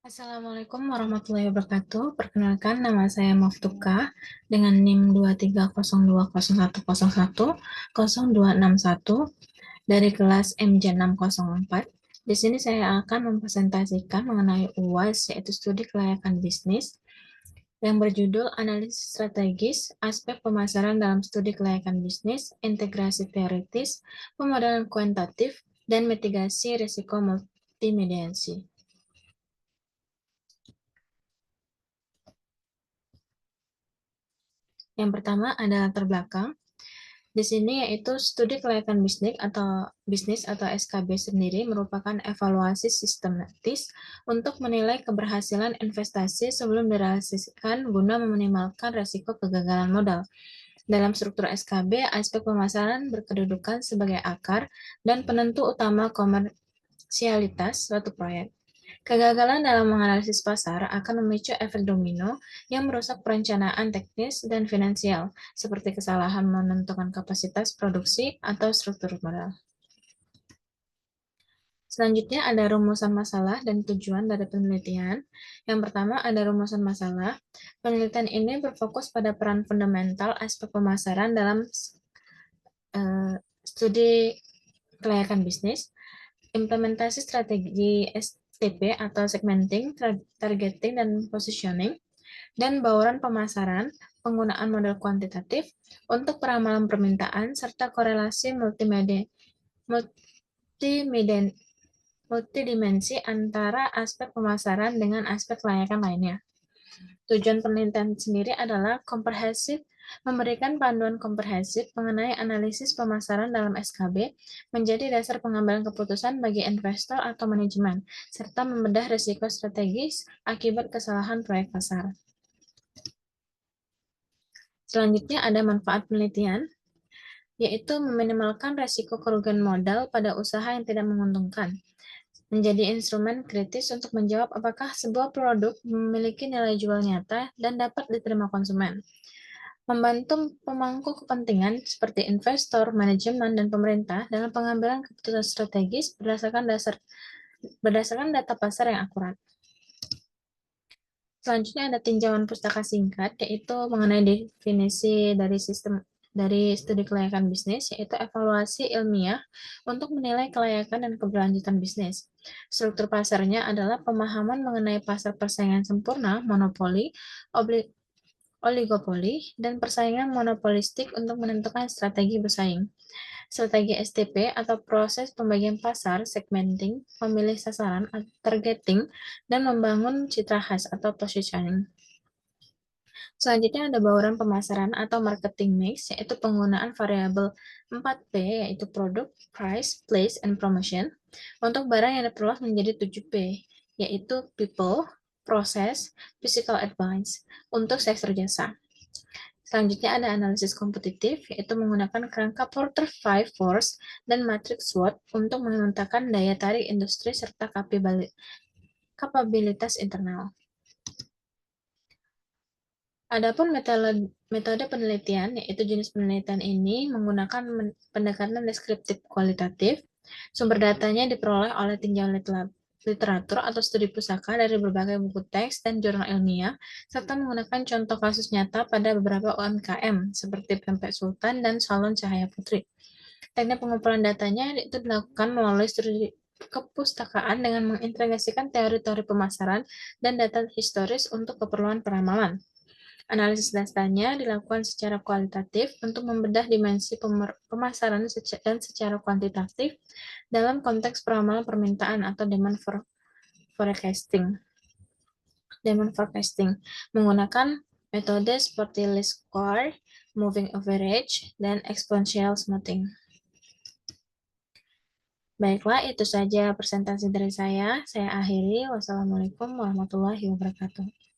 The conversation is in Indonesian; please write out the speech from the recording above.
Assalamualaikum warahmatullahi wabarakatuh. Perkenalkan, nama saya Muftuka dengan NIM 2302011010261 dari kelas MJ604. Di sini saya akan mempresentasikan mengenai UAS, yaitu Studi Kelayakan Bisnis, yang berjudul Analisis Strategis, Aspek Pemasaran dalam Studi Kelayakan Bisnis, Integrasi Teoritis, Pemodelan Kuantitatif, dan Mitigasi Risiko Multimediasi. Yang pertama ada latar belakang. Di sini yaitu studi kelayakan bisnis atau SKB sendiri merupakan evaluasi sistematis untuk menilai keberhasilan investasi sebelum direalisasikan guna meminimalkan risiko kegagalan modal. Dalam struktur SKB, aspek pemasaran berkedudukan sebagai akar dan penentu utama komersialitas suatu proyek. Kegagalan dalam menganalisis pasar akan memicu efek domino yang merusak perencanaan teknis dan finansial, seperti kesalahan menentukan kapasitas produksi atau struktur modal. Selanjutnya ada rumusan masalah dan tujuan dari penelitian. Yang pertama ada rumusan masalah. Penelitian ini berfokus pada peran fundamental aspek pemasaran dalam studi kelayakan bisnis, implementasi strategi STP atau segmenting, targeting, dan positioning, dan bauran pemasaran, penggunaan model kuantitatif untuk peramalan permintaan, serta korelasi multidimensi antara aspek pemasaran dengan aspek kelayakan lainnya. Tujuan penelitian sendiri adalah komprehensif, memberikan panduan komprehensif mengenai analisis pemasaran dalam SKB menjadi dasar pengambilan keputusan bagi investor atau manajemen, serta membedah risiko strategis akibat kesalahan proyek pasar. Selanjutnya ada manfaat penelitian, yaitu meminimalkan risiko kerugian modal pada usaha yang tidak menguntungkan, menjadi instrumen kritis untuk menjawab apakah sebuah produk memiliki nilai jual nyata dan dapat diterima konsumen. Membantu pemangku kepentingan seperti investor, manajemen, dan pemerintah dalam pengambilan keputusan strategis berdasarkan data pasar yang akurat. Selanjutnya ada tinjauan pustaka singkat, yaitu mengenai definisi dari studi kelayakan bisnis, yaitu evaluasi ilmiah untuk menilai kelayakan dan keberlanjutan bisnis. Struktur pasarnya adalah pemahaman mengenai pasar persaingan sempurna, monopoli, oligopoli, dan persaingan monopolistik untuk menentukan strategi bersaing. Strategi STP atau proses pembagian pasar, segmenting, memilih sasaran, targeting, dan membangun citra khas atau positioning. Selanjutnya ada bauran pemasaran atau marketing mix, yaitu penggunaan variabel 4P, yaitu product, price, place, and promotion, untuk barang yang diperluas menjadi 7P, yaitu people, process, physical advice, untuk sektor jasa. Selanjutnya ada analisis kompetitif, yaitu menggunakan kerangka Porter 5 Force dan matriks SWOT untuk memetakan daya tarik industri serta kapabilitas internal. Adapun metode penelitian, yaitu jenis penelitian ini menggunakan pendekatan deskriptif kualitatif. Sumber datanya diperoleh oleh tinjauan literatur atau studi pusaka dari berbagai buku teks dan jurnal ilmiah, serta menggunakan contoh kasus nyata pada beberapa UMKM, seperti Pempek Sultan dan Salon Cahaya Putri. Teknik pengumpulan datanya itu dilakukan melalui studi kepustakaan dengan mengintegrasikan teori-teori pemasaran dan data historis untuk keperluan peramalan. Analisis datanya dilakukan secara kualitatif untuk membedah dimensi pemasaran dan secara kuantitatif dalam konteks peramalan permintaan atau demand forecasting. Demand forecasting menggunakan metode seperti least square, moving average, dan exponential smoothing. Baiklah, itu saja presentasi dari saya. Saya akhiri. Wassalamualaikum warahmatullahi wabarakatuh.